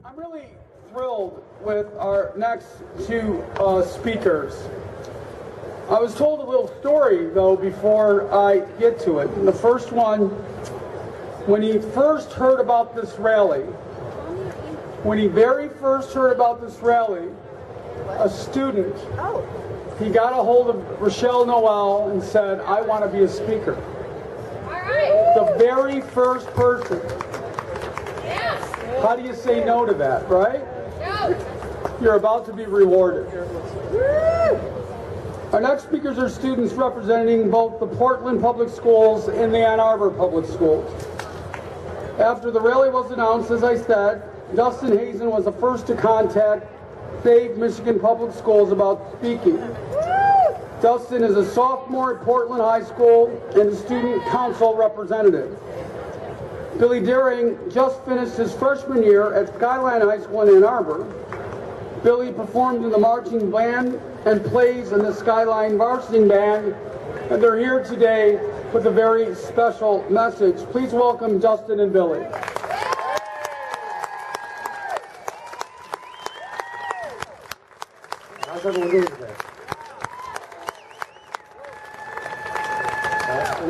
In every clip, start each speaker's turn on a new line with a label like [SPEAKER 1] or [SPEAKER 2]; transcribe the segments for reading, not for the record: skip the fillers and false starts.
[SPEAKER 1] I'm really thrilled with our next two speakers. I was told a little story, though, before I get to it. The first one, when he first heard about this rally, a student, he got a hold of Rochelle Noel and said, I want to be a speaker.
[SPEAKER 2] All right.
[SPEAKER 1] The very first person.
[SPEAKER 2] Yes.
[SPEAKER 1] How do you say no to that, right?
[SPEAKER 2] No.
[SPEAKER 1] You're about to be rewarded. Our next speakers are students representing both the Portland Public Schools and the Ann Arbor Public Schools. After the rally was announced, as I said, Dustin Hazen was the first to contact Dave Michigan Public Schools about speaking. Dustin is a sophomore at Portland High School and a student council representative. Billy Deering just finished his freshman year at Skyline High School in Ann Arbor. Billy performed in the marching band and plays in the Skyline Marching Band, and they're here today with a very special message. Please welcome Dustin and Billy.
[SPEAKER 3] How's everyone doing today?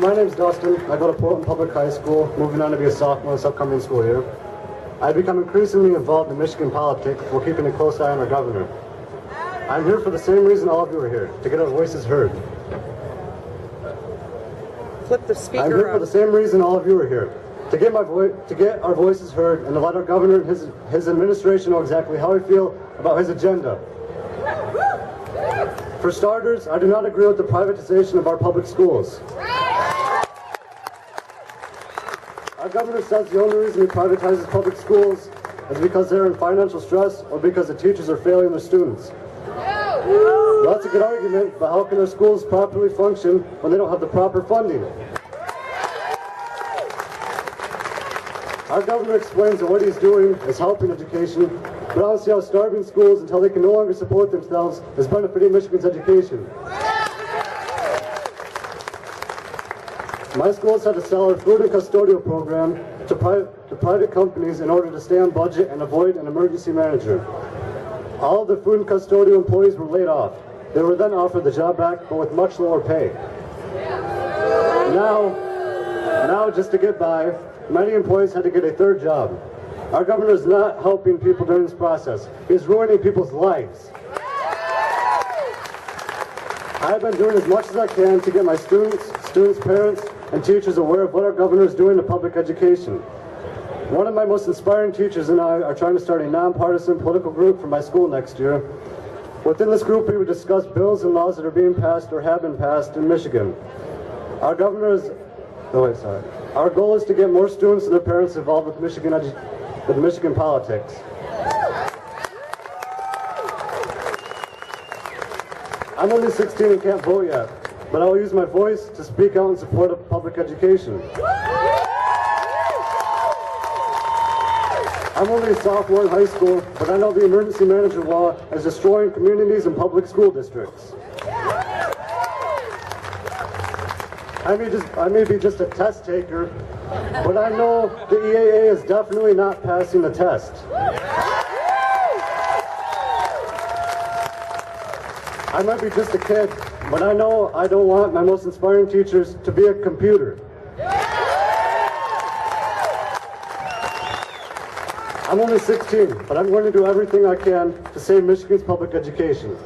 [SPEAKER 3] My name's Dustin. I go to Portland Public High School, moving on to be a sophomore this upcoming school year. I've become increasingly involved in Michigan politics while keeping a close eye on our governor. I'm here for the same reason all of you are here, to get our voices heard.
[SPEAKER 4] Flip the speaker
[SPEAKER 3] I'm here
[SPEAKER 4] up.
[SPEAKER 3] for the same reason all of you are here, to get our voices heard and to let our governor and his administration know exactly how we feel about his agenda. For starters, I do not agree with the privatization of our public schools. Our governor says the only reason he privatizes public schools is because they're in financial stress or because the teachers are failing their students. Well, that's a good argument, but how can our schools properly function when they don't have the proper funding? Our governor explains that what he's doing is helping education, but I don't see how starving schools until they can no longer support themselves is benefiting Michigan's education. My school has had to sell our food and custodial program to private companies in order to stay on budget and avoid an emergency manager. All of the food and custodial employees were laid off. They were then offered the job back, but with much lower pay. Now, just to get by, many employees had to get a third job. Our governor is not helping people during this process. He's ruining people's lives. I've been doing as much as I can to get my students, parents, and teachers aware of what our governor is doing to public education. One of my most inspiring teachers and I are trying to start a nonpartisan political group for my school next year. Within this group, we would discuss bills and laws that are being passed or have been passed in Michigan. Our goal is to get more students and their parents involved with Michigan politics. I'm only 16 and can't vote yet, but I will use my voice to speak out in support of public education. I'm only a sophomore in high school, but I know the emergency manager law is destroying communities and public school districts. I may be just a test taker, but I know the EAA is definitely not passing the test. I might be just a kid, but I know I don't want my most inspiring teachers to be a computer. I'm only 16, but I'm going to do everything I can to save Michigan's public education.